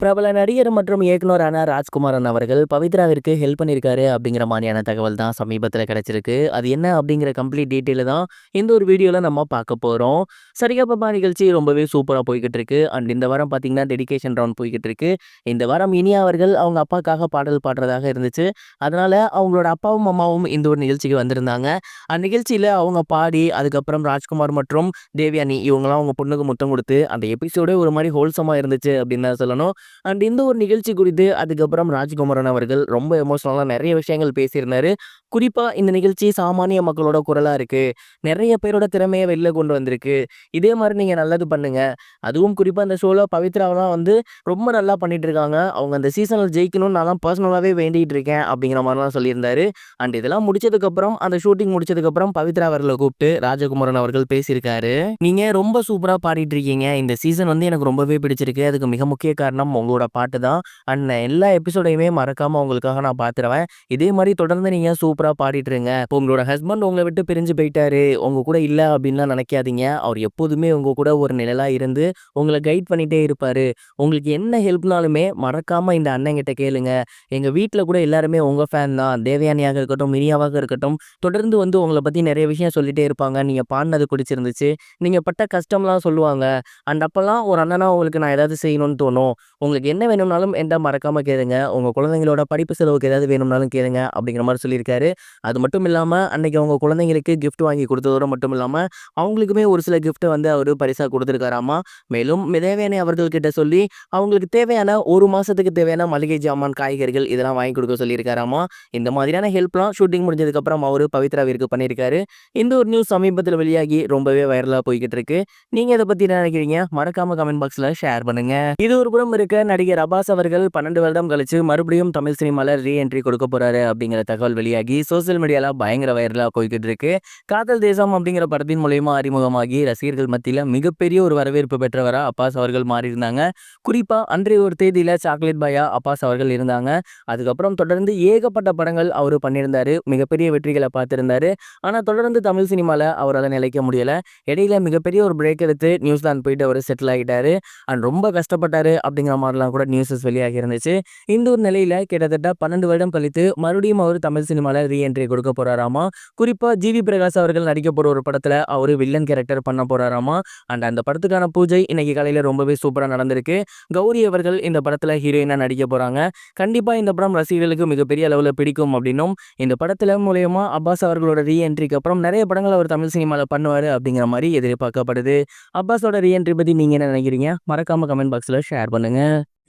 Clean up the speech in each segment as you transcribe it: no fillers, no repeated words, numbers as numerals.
பிரபல நடிகர் மற்றும் இயக்குனரான ராஜ்குமாரன் அவர்கள் பவித்ராவிற்கு ஹெல்ப் பண்ணியிருக்காரு அப்படிங்கிற மாதிரியான தகவல் தான் சமீபத்தில் கிடைச்சிருக்கு. அது என்ன அப்படிங்கிற கம்ப்ளீட் டீட்டெயில் தான் இந்த ஒரு வீடியோவில் நம்ம பார்க்க போகிறோம். சரிகமப நிகழ்ச்சி ரொம்பவே சூப்பராக போய்கிட்டு இருக்கு. அண்ட் இந்த வாரம் பார்த்தீங்கன்னா டெடிகேஷன் ரவுண்ட் போய்கிட்டு இருக்கு. இந்த வாரம் இனியா அவர்கள் அவங்க அப்பாக்காக பாடல் பாடுறதாக இருந்துச்சு. அதனால அவங்களோட அப்பாவும் அம்மாவும் இந்த ஒரு நிகழ்ச்சிக்கு வந்திருந்தாங்க. அந்த நிகழ்ச்சியில் அவங்க பாடி அதுக்கப்புறம் ராஜ்குமார் மற்றும் தேவயானி இவங்களாம் அவங்க பொண்ணுக்கு முத்தம் கொடுத்து அந்த எபிசோடே ஒரு மாதிரி ஹோல்சமாக இருந்துச்சு அப்படின்னு தான் சொல்லணும். அண்ட் இந்த ஒரு நிகழ்ச்சி குறித்து அதுக்கப்புறம் ராஜ்குமாரன் அவர்கள் ரொம்ப எமோஷனலாக நிறைய விஷயங்கள் பேசியிருந்தாரு. குறிப்பாக இந்த நிகழ்ச்சி சாமானிய மக்களோட குரலாக இருக்குது, நிறைய பேரோட திறமையை வெளில கொண்டு வந்திருக்கு, இதே மாதிரி நீங்கள் நல்லது பண்ணுங்க. அதுவும் குறிப்பாக இந்த ஷோவில் பவித்ராவெலாம் வந்து ரொம்ப நல்லா பண்ணிட்டு இருக்காங்க, அவங்க அந்த சீசனில் ஜெயிக்கணும்னு நான் பர்சனலாகவே வேண்டிகிட்டு இருக்கேன் அப்படிங்கிற மாதிரிலாம் சொல்லியிருந்தாரு. அண்ட் இதெல்லாம் முடிச்சதுக்கப்புறம் அந்த ஷூட்டிங் முடிச்சதுக்கப்புறம் பவித்ரா அவர்களை கூப்பிட்டு ராஜகுமாரன் அவர்கள் பேசியிருக்காரு. நீங்கள் ரொம்ப சூப்பராக பாடிட்டு இருக்கீங்க, இந்த சீசன் வந்து எனக்கு ரொம்பவே பிடிச்சிருக்கு, அதுக்கு மிக முக்கிய காரணம் உங்களோட பாட்டு தான். அண்ட் எல்லா எபிசோடையுமே மறக்காமல் உங்களுக்காக நான் பார்த்துருவேன், இதே மாதிரி தொடர்ந்து நீங்கள் சூப்பராக பாடிட்டு இருங்க. உங்களோட ஹஸ்பண்ட் உங்களை விட்டு பிரிஞ்சு போயிட்டாரு, உங்க கூட இல்லை அப்படின்லாம் நினைக்காதீங்க, அவர் எப்போதுமே உங்க கூட ஒரு நிழலாக இருந்து உங்களை கைட் பண்ணிகிட்டே இருப்பார். உங்களுக்கு என்ன ஹெல்ப்னாலுமே மறக்காமல் இந்த அண்ணங்கிட்ட கேளுங்க. எங்கள் வீட்டில் கூட எல்லாருமே உங்கள் ஃபேன் தான், தேவயானியாக இருக்கட்டும் மினியாவாக இருக்கட்டும், தொடர்ந்து வந்து உங்களை பற்றி நிறைய விஷயம் சொல்லிகிட்டே இருப்பாங்க. நீங்கள் பாடினது பிடிச்சிருந்துச்சு, நீங்கள் பட்ட கஷ்டம்லாம் சொல்லுவாங்க. அண்ட் அப்போல்லாம் ஒரு அண்ணனா உங்களுக்கு நான் ஏதாவது செய்யணும்னு தோணும். உங்களுக்கு என்ன வேணும்னாலும் என்கிட்ட மறக்காமல் கேளுங்க, உங்கள் குழந்தைங்களோட படிப்பு செலவுக்கு ஏதாவது வேணும்னாலும் கேளுங்க அப்படிங்கிற மாதிரி சொல்லியிருக்காரு. அது மட்டும் இல்லாமல் அன்றைக்கி அவங்க குழந்தைங்களுக்கு கிஃப்ட் வாங்கி கொடுத்ததோடு மட்டும் இல்லாமல் அவங்களுக்குமே ஒரு சில கிஃப்ட்டை வந்து அவர் பரிசாக கொடுத்துருக்காராமா. மேலும் தேவயானி அவர்கள்கிட்ட சொல்லி அவங்களுக்கு தேவையான ஒரு மாதத்துக்கு தேவையான மளிகை ஜாமான், காய்கறிகள் இதெல்லாம் வாங்கி கொடுக்க சொல்லியிருக்காராமா. இந்த மாதிரியான ஹெல்ப்லாம் ஷூட்டிங் முடிஞ்சதுக்கப்புறம் அவர் பவித்ராவிற்கு பண்ணியிருக்காரு. இந்த ஒரு நியூஸ் சமீபத்தில் வெளியாகி ரொம்பவே வைரலாக போய்கிட்டு இருக்கு. நீங்கள் இதை பற்றி என்ன நினைக்கிறீங்க? மறக்காமல் கமெண்ட் பாக்ஸில் ஷேர் பண்ணுங்கள். இது ஒரு புறம் இருக்க, நடிகர் அப்பாஸ் அவர்கள் 12 வருடம் கழிச்சு மறுபடியும் தமிழ் சினிமாவில் ரீஎன்ட்ரி கொடுக்க போறாரு அப்படிங்கிற தகவல் வெளியாகி சோசியல் மீடியாவில் பயங்கர வைரலாக போய்கிட்டு இருக்கு. காதல் தேசம் அப்படிங்கிற படத்தின் மூலயமா அறிமுகமாகி ரசிகர்கள் மத்தியில் மிகப்பெரிய ஒரு வரவேற்பு பெற்றவரா அப்பாஸ் அவர்கள் மாறியிருந்தாங்க. குறிப்பாக அன்றைய ஒரு தேதியில் சாக்லேட் பாயா அப்பாஸ் அவர்கள் இருந்தாங்க. அதுக்கப்புறம் தொடர்ந்து ஏகப்பட்ட படங்கள் அவர் பண்ணியிருந்தாரு, மிகப்பெரிய வெற்றிகளை பார்த்திருந்தாரு. ஆனால் தொடர்ந்து தமிழ் சினிமாவில் அவரால் நிலைக்க முடியலை. இடையில மிகப்பெரிய ஒரு பிரேக் எடுத்து நியூசிலாந்து போயிட்டு அவர் செட்டில் ஆகிட்டாரு. அண்ட் ரொம்ப கஷ்டப்பட்டாரு அப்படிங்கிற மாதிரிலாம் கூட நியூஸஸ் வெளியாகி இருந்துச்சு. இந்த ஒரு நிலையில் கிட்டத்தட்ட 12 வருடம் கழித்து மறுபடியும் அவர் தமிழ் சினிமாவில் ரீஎன்ட்ரி கொடுக்க போறாராமா. குறிப்பாக ஜிவி பிரகாஷ் அவர்கள் நடிக்க போகிற ஒரு படத்தில் அவர் வில்லன் கேரக்டர் பண்ண போறாராமா. அண்ட் அந்த படத்துக்கான பூஜை இன்னைக்கு காலையில் ரொம்பவே சூப்பராக நடந்திருக்கு. கௌரி அவர்கள் இந்த படத்தில் ஹீரோயினாக நடிக்க போகிறாங்க. கண்டிப்பாக இந்த படம் ரசிகர்களுக்கு மிகப்பெரிய அளவில் பிடிக்கும் அப்படின்னும், இந்த படத்தில் மூலயமா அப்பாஸ் அவர்களோட ரீஎன்ட்ரிக்கு அப்புறம் நிறைய படங்கள் அவர் தமிழ் சினிமாவில் பண்ணுவார் அப்படிங்கிற மாதிரி எதிர்பார்க்கப்படுது. அப்பாஸோட ரீஎன்ட்ரி பற்றி நீங்கள் என்ன நினைக்கிறீங்க? மறக்காமல் கமெண்ட் பாக்ஸில் ஷேர் பண்ணுங்க.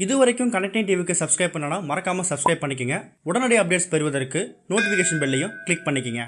இது வரைக்கும் கனெக்டிங் டிவிக்கு சப்ஸ்கிரைப் பண்ணனா மறக்காமல் சப்ஸ்கிரைப் பண்ணிக்கங்க. உடனடி அப்டேட்ஸ் பெறுவதற்கு நோட்டிஃபிகேஷன் பெல்லையும் கிளிக் பண்ணிக்கங்க.